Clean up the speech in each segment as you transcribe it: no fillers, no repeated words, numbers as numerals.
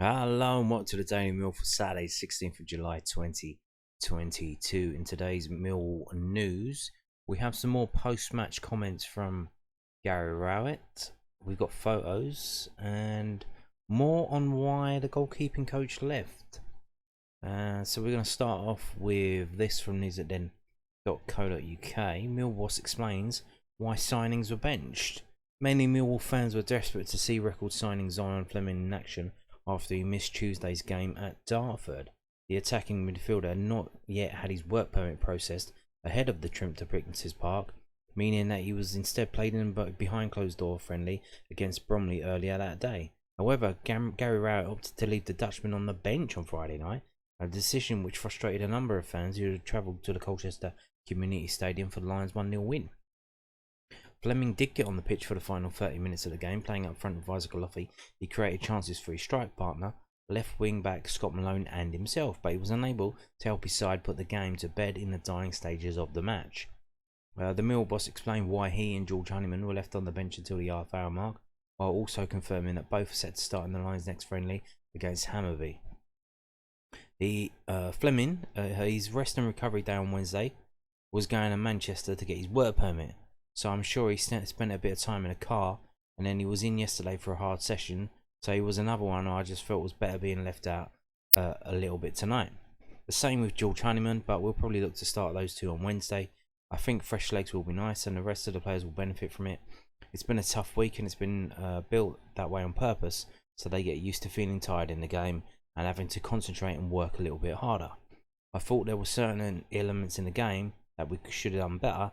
Hello and welcome to the Daily Mill for Saturday, 16th of July 2022. In today's Mill news, we have some more post-match comments from Gary Rowett. We've got photos and more on why the goalkeeping coach left. So we're going to start off with this from news@den.co.uk. Millwall explains why signings were benched. Many Millwall fans were desperate to see record signing Zion Fleming in action after he missed Tuesday's game at Dartford. The attacking midfielder had not yet had his work permit processed ahead of the trip to Princess Park, meaning that he was instead played in a behind closed door friendly against Bromley earlier that day. However, Gary Rowett opted to leave the Dutchman on the bench on Friday night, a decision which frustrated a number of fans who had travelled to the Colchester Community Stadium for the Lions' 1-0 win. Fleming did get on the pitch for the final 30 minutes of the game, playing up front with Isaac Olofi. He created chances for his strike partner, left wing back Scott Malone, and himself, but he was unable to help his side put the game to bed in the dying stages of the match. The Mill boss explained why he and George Honeyman were left on the bench until the half-hour mark, while also confirming that both are set to start in the Lions' next friendly against Hammarby. Fleming, his rest and recovery day on Wednesday, was going to Manchester to get his work permit. So I'm sure he spent a bit of time in a car, and then he was in yesterday for a hard session. So he was another one I just felt was better being left out a little bit tonight. The same with George Honeyman, but we'll probably look to start those two on Wednesday. I think fresh legs will be nice, and the rest of the players will benefit from it. It's been a tough week, and it's been built that way on purpose, so they get used to feeling tired in the game and having to concentrate and work a little bit harder. I thought there were certain elements in the game that we should have done better,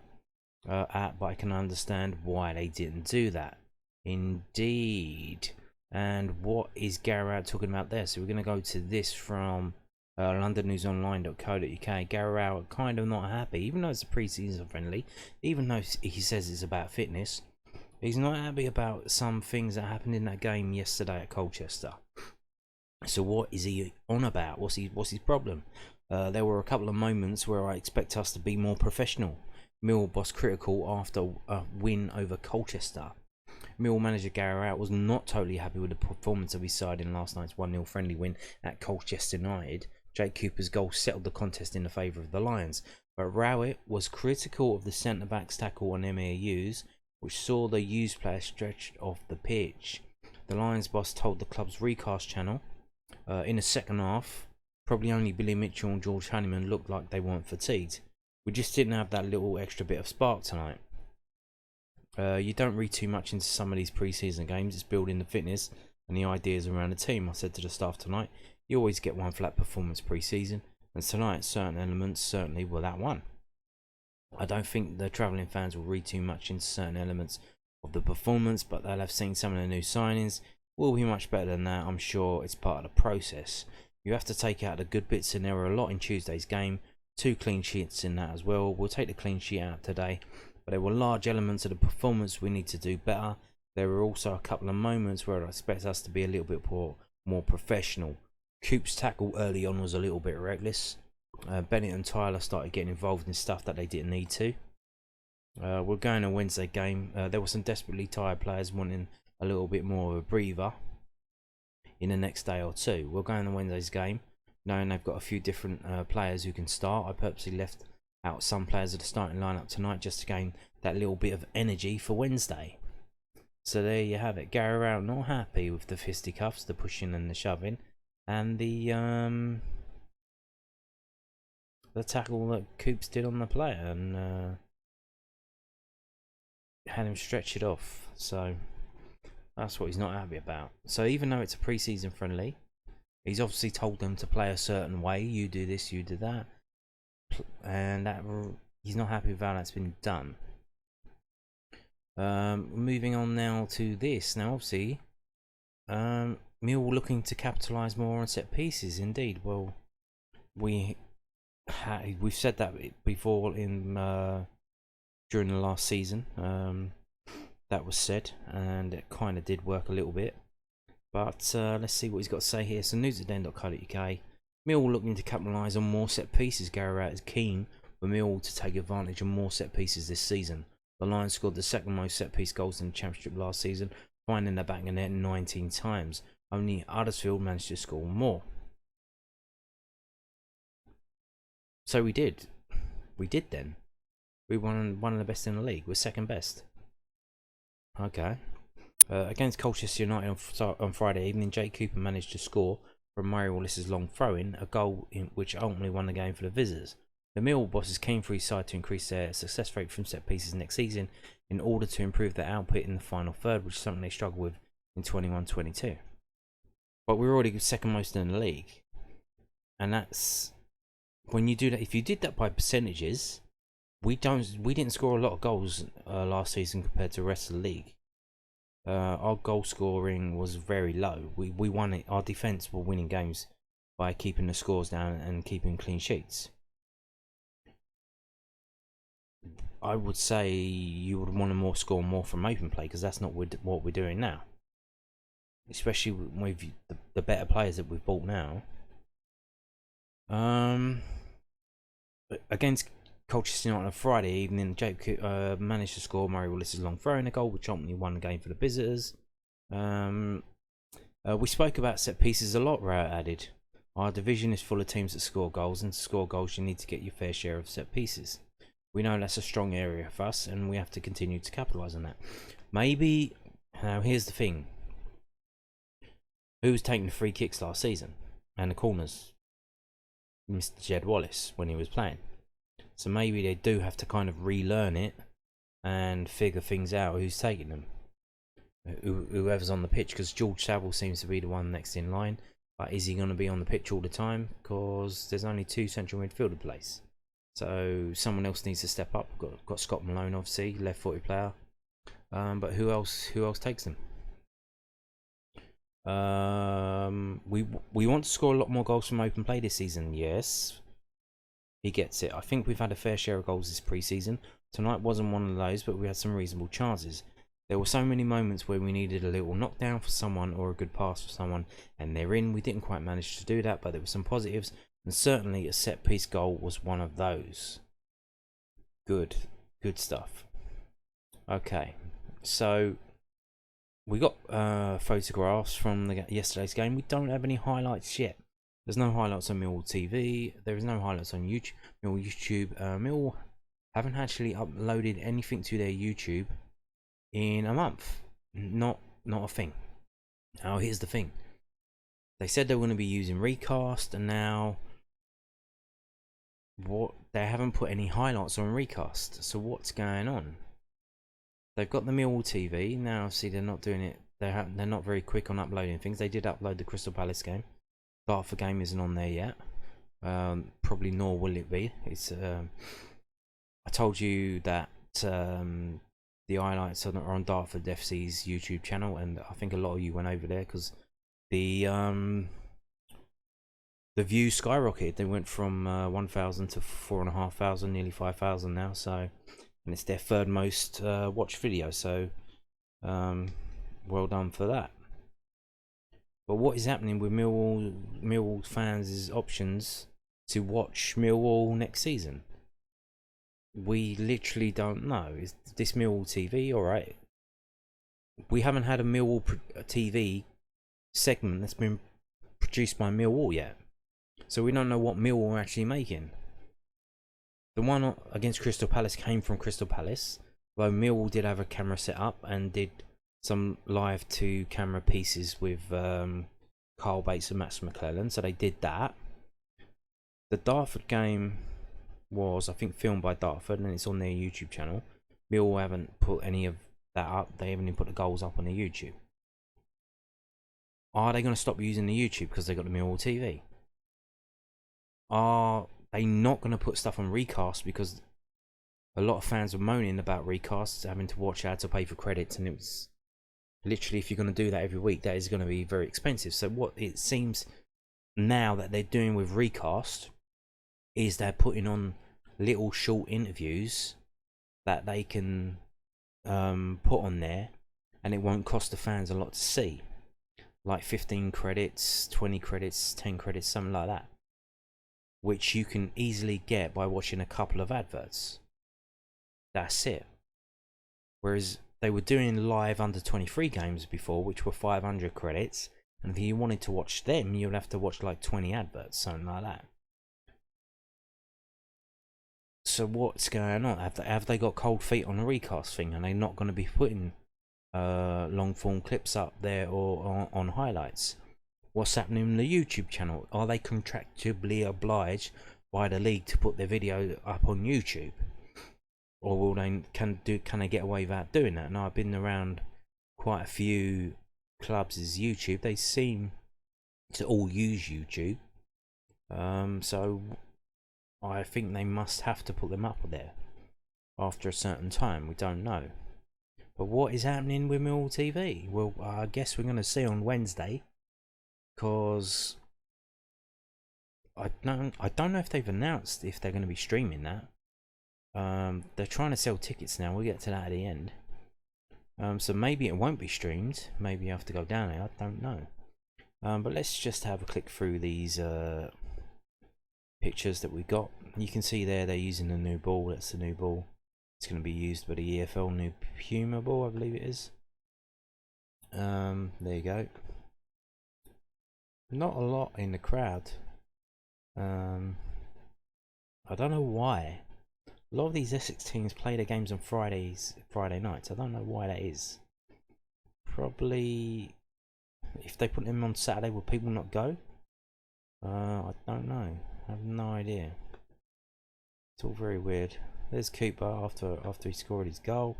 but I can understand why they didn't do that. Indeed. And what is Gary Rowett talking about there? So we're going to go to this from londonnewsonline.co.uk. Gary Rowett kind of not happy, even though it's a pre-season friendly, even though he says it's about fitness. He's not happy about some things that happened in that game yesterday at Colchester. So what is he on about? What's his problem? There were a couple of moments where I expect us to be more professional. Mill boss critical after a win over Colchester. Mill manager Gary Rowett was not totally happy with the performance of his side in last night's 1-0 friendly win at Colchester United. Jake Cooper's goal settled the contest in the favour of the Lions, but Rowett was critical of the centre-back's tackle on Emir Hughes, which saw the Hughes player stretched off the pitch. The Lions boss told the club's recast channel, in the second half, probably only Billy Mitchell and George Honeyman looked like they weren't fatigued. We just didn't have that little extra bit of spark tonight. You don't read too much into some of these pre-season games. It's building the fitness and the ideas around the team. I said to the staff tonight, you always get one flat performance pre-season, and tonight certain elements certainly were that one. I don't think the travelling fans will read too much into certain elements of the performance, but they'll have seen some of the new signings. Will be much better than that. I'm sure it's part of the process. You have to take out the good bits, and there were a lot in Tuesday's game. 2 clean sheets in that as well. We'll take the clean sheet out today, but there were large elements of the performance we need to do better. There were also a couple of moments where I expect us to be a little bit more professional. Coop's tackle early on was a little bit reckless. Bennett and Tyler started getting involved in stuff that they didn't need to. We're going to Wednesday game. There were some desperately tired players wanting a little bit more of a breather in the next day or two. We're going to Wednesday's game knowing they've got a few different players who can start. I purposely left out some players of the starting lineup tonight just to gain that little bit of energy for Wednesday. So there you have it. Gary Rowett not happy with the fisticuffs, the pushing and the shoving, and the tackle that Coops did on the player and had him stretch it off. So that's what he's not happy about. So even though it's a pre-season friendly, he's obviously told them to play a certain way. You do this, you do that. And that he's not happy with how that's been done. Moving on now to this. Now, obviously, Mill looking to capitalise more on set pieces. Indeed. Well, we've said that before in during the last season. That was said, and it kind of did work a little bit. But let's see what he's got to say here. So news@den.co.uk. Mill looking to capitalise on more set pieces. Gary Rowett is keen for Mill to take advantage of more set pieces this season. The Lions scored the second most set piece goals in the Championship last season, finding the back of net 19 times. Only Huddersfield managed to score more. So we did. We did then. We won one of the best in the league. We're second best. Okay. Against Colchester United on Friday evening, Jake Cooper managed to score from Murray Wallace's long throw-in, a goal which ultimately won the game for the visitors. The Millwall bosses keen for his side to increase their success rate from set pieces next season in order to improve their output in the final third, which is something they struggled with in 21-22. But we're already second most in the league, and that's when you do that. If you did that by percentages, we didn't score a lot of goals last season compared to the rest of the league. Our goal scoring was very low. We won it. Our defence were winning games by keeping the scores down and keeping clean sheets. I would say you would want to score more from open play, because that's not what we're doing now. Especially with the better players that we've bought now. Against Colchester United on Friday evening, Jake managed to score Murray Wallace's long throw in a goal, which ultimately won the game for the visitors. We spoke about set pieces a lot, Rowett added. Our division is full of teams that score goals, and to score goals you need to get your fair share of set pieces. We know that's a strong area for us, and we have to continue to capitalise on that. Maybe, now here's the thing. Who was taking the free kicks last season and the corners? Mr. Jed Wallace, when he was playing. So maybe they do have to kind of relearn it and figure things out who's taking them. Whoever's on the pitch, because George Saville seems to be the one next in line. But is he going to be on the pitch all the time? Because there's only 2 central midfielder place. So someone else needs to step up. Got Scott Malone, obviously, left-footed player. But who else takes them? We want to score a lot more goals from open play this season. Yes, he gets it. I think we've had a fair share of goals this pre-season. Tonight wasn't one of those, but we had some reasonable chances. There were so many moments where we needed a little knockdown for someone or a good pass for someone, and they're in. We didn't quite manage to do that, but there were some positives, and certainly a set-piece goal was one of those. Good stuff. Okay, so we got photographs from yesterday's game. We don't have any highlights yet. There's no highlights on Millwall TV. There is no highlights on YouTube. Millwall haven't actually uploaded anything to their YouTube in a month. Not a thing. Now here's the thing. They said they were going to be using Recast, and now they haven't put any highlights on Recast. So what's going on? They've got the Millwall TV now. See, they're not doing it. They're not very quick on uploading things. They did upload the Crystal Palace game. Dartford game isn't on there yet. Probably nor will it be. It's. I told you that the highlights are on Dartford FC's YouTube channel, and I think a lot of you went over there because the views skyrocketed. They went from 1,000 to 4,500, nearly 5,000 now. So, and it's their third most watched video. So, well done for that. But what is happening with Millwall fans' options to watch Millwall next season? We literally don't know. Is this Millwall TV alright? We haven't had a Millwall TV segment that's been produced by Millwall yet. So we don't know what Millwall are actually making. The one against Crystal Palace came from Crystal Palace, though Millwall did have a camera set up and did some live to camera pieces with Carl Bates and Max McClellan, so they did that. The Dartford game was, I think, filmed by Dartford, and it's on their YouTube channel. Millwall haven't put any of that up. They haven't even put the goals up on their YouTube. Are they going to stop using the YouTube because they got the Millwall TV? Are they not going to put stuff on Recast because a lot of fans were moaning about Recasts, having to watch ads or pay for credits, and it was literally, if you're going to do that every week, that is going to be very expensive. So what it seems now that they're doing with Recast is they're putting on little short interviews that they can put on there, and it won't cost the fans a lot to see, like 15 credits, 20 credits, 10 credits, something like that, which you can easily get by watching a couple of adverts. That's it. Whereas they were doing live under 23 games before, which were 500 credits, And if you wanted to watch them, you'd have to watch like 20 adverts, something like that. So what's going on? Have they got cold feet on the recast thing? Are they not going to be putting long form clips up there or on highlights? What's happening in the YouTube channel? Are they contractually obliged by the league to put their video up on YouTube, or will they can they get away without doing that? Now, I've been around quite a few clubs as YouTube. They seem to all use YouTube, so I think they must have to put them up there after a certain time. We don't know. But what is happening with Millwall TV? Well, I guess we're going to see on Wednesday, because I don't know if they've announced if they're going to be streaming that. They're trying to sell tickets now. We'll get to that at the end. So maybe it won't be streamed. Maybe you have to go down there. I don't know. But let's just have a click through these pictures that we got. You can see there they're using the new ball. That's the new ball. It's going to be used by the EFL new Puma ball, I believe it is. There you go. Not a lot in the crowd. I don't know why. A lot of these Essex teams play their games on Friday nights. I don't know why that is. Probably if they put them on Saturday, will people not go? I don't know. I have no idea. It's all very weird. There's Cooper after he scored his goal.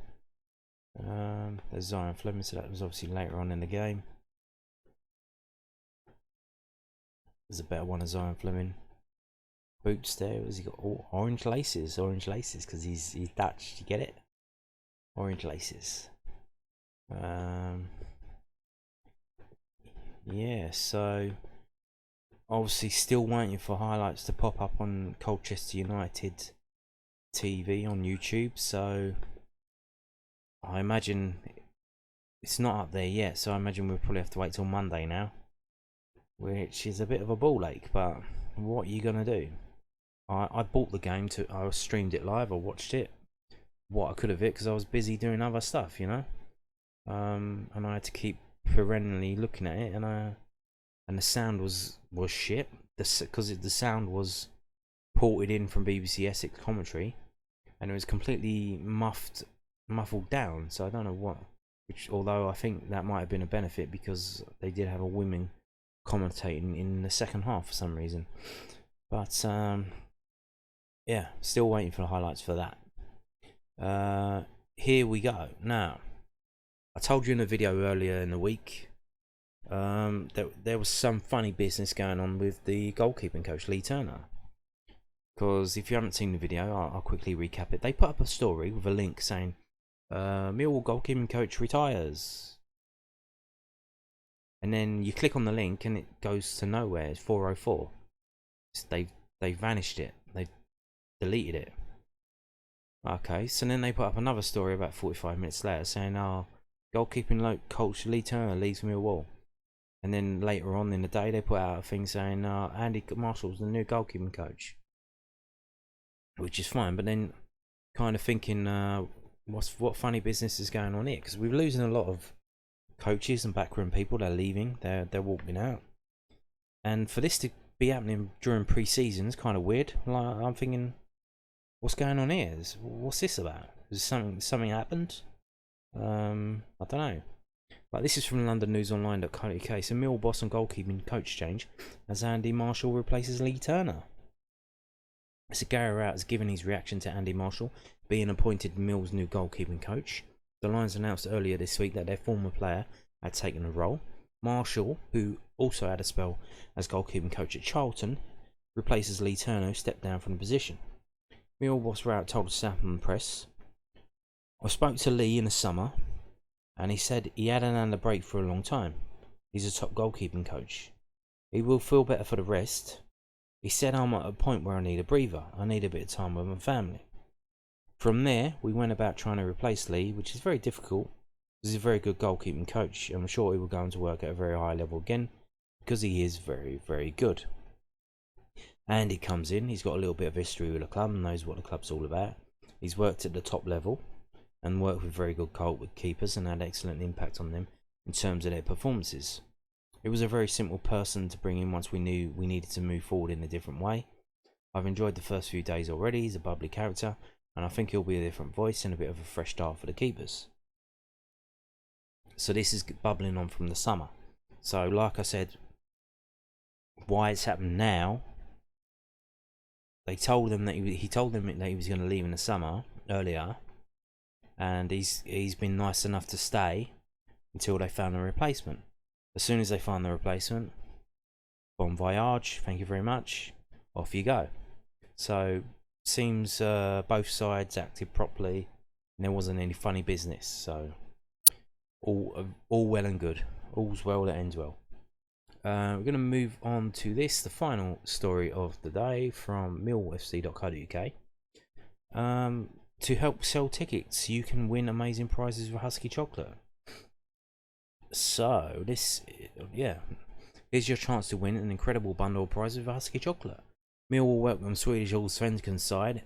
There's Zion Fleming, so that was obviously later on in the game. There's a better one of Zion Fleming. Boots there. Has he got orange laces? Orange laces because he's Dutch. You get it? Orange laces. Yeah. So obviously still waiting for highlights to pop up on Colchester United TV on YouTube. So I imagine it's not up there yet. So I imagine we'll probably have to wait till Monday now, which is a bit of a ball ache. But what are you gonna do? I bought the game I streamed it live. I watched it what I could of it because I was busy doing other stuff, you know. And I had to keep perennially looking at it, and the sound was shit. Because the sound was ported in from BBC Essex commentary, and it was completely muffled down. So I don't know what. Although I think that might have been a benefit because they did have a woman commentating in the second half for some reason. But yeah, still waiting for the highlights for that. Here we go. Now, I told you in a video earlier in the week that there was some funny business going on with the goalkeeping coach, Lee Turner. Because if you haven't seen the video, I'll quickly recap it. They put up a story with a link saying, Millwall goalkeeping coach retires. And then you click on the link and it goes to nowhere. It's 4:04. They vanished it. They deleted it. Okay, so then they put up another story about 45 minutes later saying, goalkeeping coach Lee Turner leaves Millwall. And then later on in the day they put out a thing saying Andy Marshall's the new goalkeeping coach. Which is fine, but then kind of thinking what funny business is going on here? Because we're losing a lot of coaches and backroom people. They're leaving, they're walking out. And for this to be happening during pre-season is kind of weird. Like, I'm thinking, what's going on here? What's this about? Is something happened? I don't know. But this is from LondonNewsOnline.co.uk. So Millwall boss and goalkeeping coach change as Andy Marshall replaces Lee Turner. So Gary Rowett has given his reaction to Andy Marshall being appointed Mill's new goalkeeping coach. The Lions announced earlier this week that their former player had taken the role. Marshall, who also had a spell as goalkeeping coach at Charlton, replaces Lee Turner, who stepped down from the position. Millwall boss Rowett told the Southampton Press, I spoke to Lee in the summer and he said he hadn't had a break for a long time. He's a top goalkeeping coach. He will feel better for the rest. He said I'm at a point where I need a breather. I need a bit of time with my family. From there, we went about trying to replace Lee, which is very difficult. He's a very good goalkeeping coach. I'm sure he will go on to work at a very high level again because he is very, very good. And he comes in. He's got a little bit of history with the club and knows what the club's all about. He's worked at the top level and worked with very good goalkeepers and had excellent impact on them in terms of their performances. It was a very simple person to bring in once we knew we needed to move forward in a different way. I've enjoyed the first few days already. He's a bubbly character, and I think he'll be a different voice and a bit of a fresh start for the keepers. So this is bubbling on from the summer. So like I said, why it's happened now, they told him that he told them that he was going to leave in the summer earlier, and he's been nice enough to stay until they found a replacement. As soon as they find the replacement, bon voyage, thank you very much, off you go. So seems both sides acted properly and there wasn't any funny business, so all well and good. All's well that ends well. We're going to move on to this, the final story of the day from millwallfc.co.uk. To help sell tickets, you can win amazing prizes with Husky chocolate. So this, here's your chance to win an incredible bundle of prizes with Husky chocolate. Millwall welcome Swedish Allsvenskan side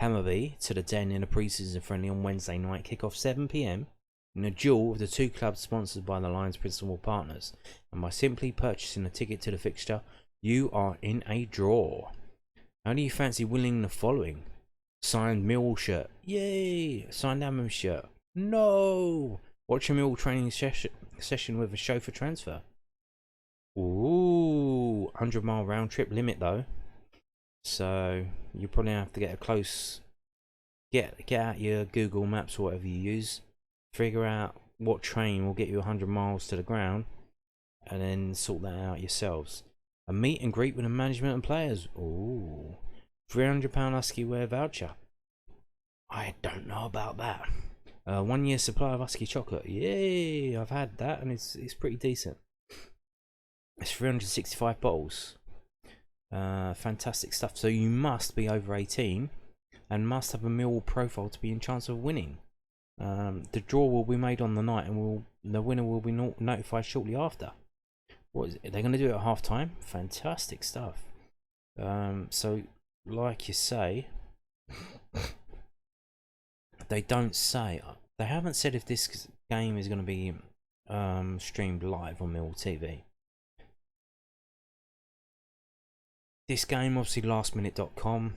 Hammarby to the Den in a pre-season friendly on Wednesday night, kick-off 7 PM in a duel of the two clubs sponsored by the Lions principal partners. And by simply purchasing a ticket to the fixture, you are in a draw. How do you fancy winning the following? Signed Millwall shirt, yay! Signed Hammarby shirt, no! Watch a Millwall training session with a chauffeur transfer. Ooh, 100-mile round trip limit though. So you probably have to get a close, get out your Google Maps or whatever you use, figure out what train will get you 100 miles to the ground, and then sort that out yourselves. A meet and greet with the management and players. Ooh, £300 Husky wear voucher. I don't know about that. 1 year supply of Husky chocolate. Yay! I've had that and it's pretty decent. It's 365 bottles. Fantastic stuff. So you must be over 18 and must have a Millwall profile to be in chance of winning. The draw will be made on the night, and the winner will be notified shortly after. What is it? They're going to do it at half time. Fantastic stuff. So like you say, they don't say, they haven't said if this game is going to be streamed live on Millwall TV. This game, obviously, lastminute.com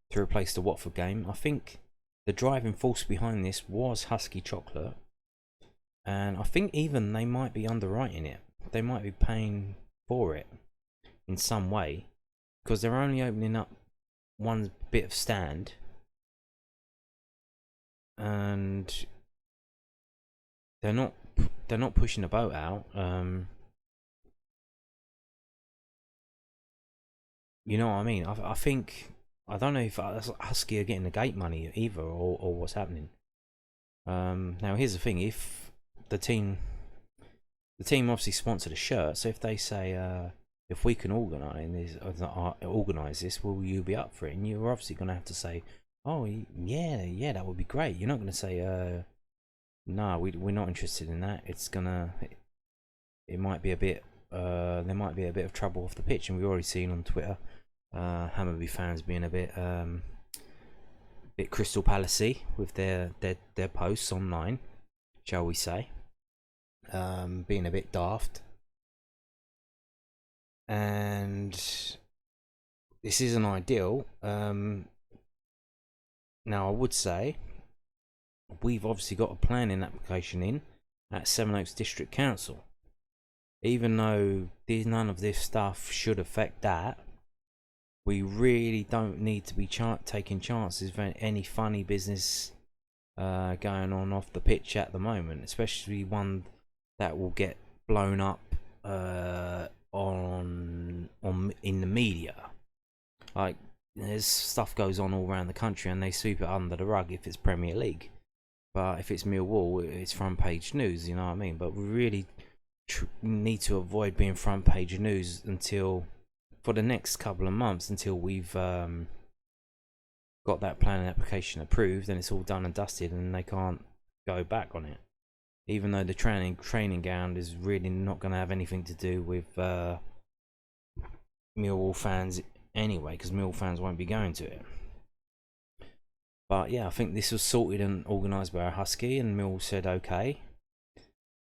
to replace the Watford game. I think the driving force behind this was Husky chocolate, and I think even they might be underwriting it. They might be paying for it in some way, because they're only opening up one bit of stand, and they're not pushing the boat out. You know what I mean? I think, I don't know if Husky are getting the gate money either, or what's happening. Now here's the thing: if the team obviously sponsored a shirt, so if they say, if we can organise this, will you be up for it? And you're obviously going to have to say, oh yeah, that would be great. You're not going to say, no, we're not interested in that. It might be a bit. There might be a bit of trouble off the pitch, and we've already seen on Twitter Hammarby fans being a bit Crystal Palacey with their posts online, shall we say, being a bit daft. And this isn't ideal. Now I would say we've obviously got a planning application in at Sevenoaks District Council. Even though none of this stuff should affect that, we really don't need to be taking chances of any funny business going on off the pitch at the moment, especially one that will get blown up in the media. Like, there's stuff goes on all around the country and they sweep it under the rug if it's Premier League, but if it's Millwall, it's front page news. You know what I mean? But we really need to avoid being front page news for the next couple of months, until we've got that planning application approved and it's all done and dusted and they can't go back on it. Even though the training ground is really not going to have anything to do with Millwall fans anyway, because Millwall fans won't be going to it. But yeah, I think this was sorted and organised by our Husky, and Millwall said okay.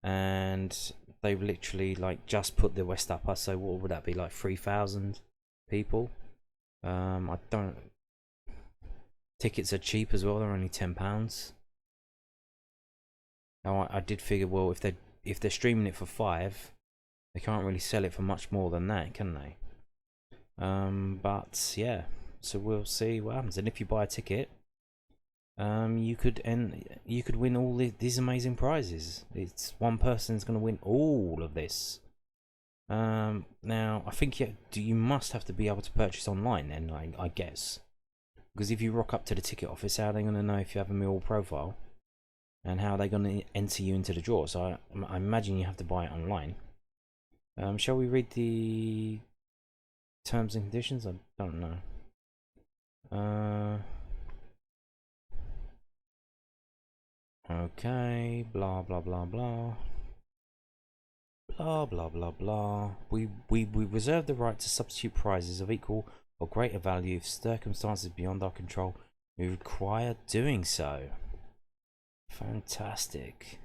And they've literally like just put the West Upper, so what would that be, like 3,000 people? I don't. Tickets are cheap as well. They're only £10. Now I did figure, well, if they're streaming it for 5, they can't really sell it for much more than that, can they? But yeah, so we'll see what happens. And if you buy a ticket, you could win all these amazing prizes. It's one person's going to win all of this. Now I think you must have to be able to purchase online then, I guess, because if you rock up to the ticket office, how are they going to know if you have a Millwall profile, and how are they going to enter you into the draw? So I imagine you have to buy it online. Shall we read the terms and conditions? I don't know. Okay, blah blah blah blah. Blah blah blah blah. We reserve the right to substitute prizes of equal or greater value if circumstances beyond our control we require doing so. Fantastic.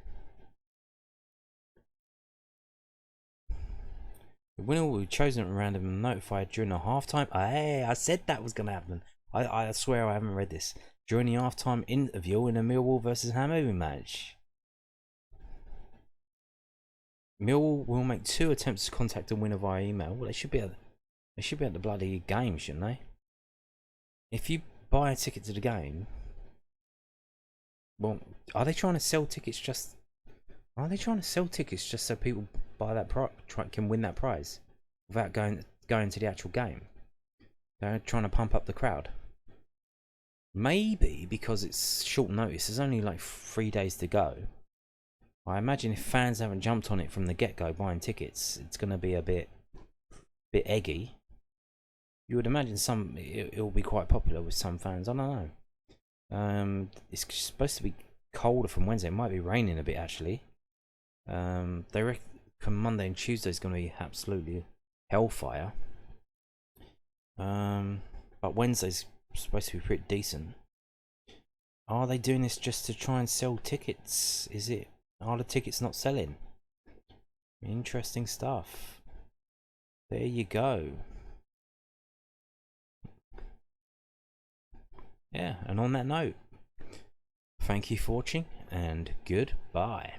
The winner will be chosen at random and notified during the halftime. Hey, I said that was gonna happen. I swear I haven't read this. During the halftime interview in a Millwall versus Hammarby match. Millwall will make 2 attempts to contact the winner via email. Well, they should be at the bloody game, shouldn't they? If you buy a ticket to the game, well, are they trying to sell tickets just? Are they trying to sell tickets just so people buy that can win that prize without going to the actual game? They're trying to pump up the crowd. Maybe because it's short notice. There's only like 3 days to go. I imagine if fans haven't jumped on it from the get-go buying tickets, it's going to be a bit eggy. You would imagine it'll be quite popular with some fans. I don't know. It's supposed to be colder from Wednesday. It might be raining a bit actually. They reckon Monday and Tuesday is going to be absolutely hellfire. But Wednesday's supposed to be pretty decent. Are they doing this just to try and sell tickets? Are the tickets not selling? Interesting stuff. There you go. Yeah, and on that note, thank you for watching and goodbye.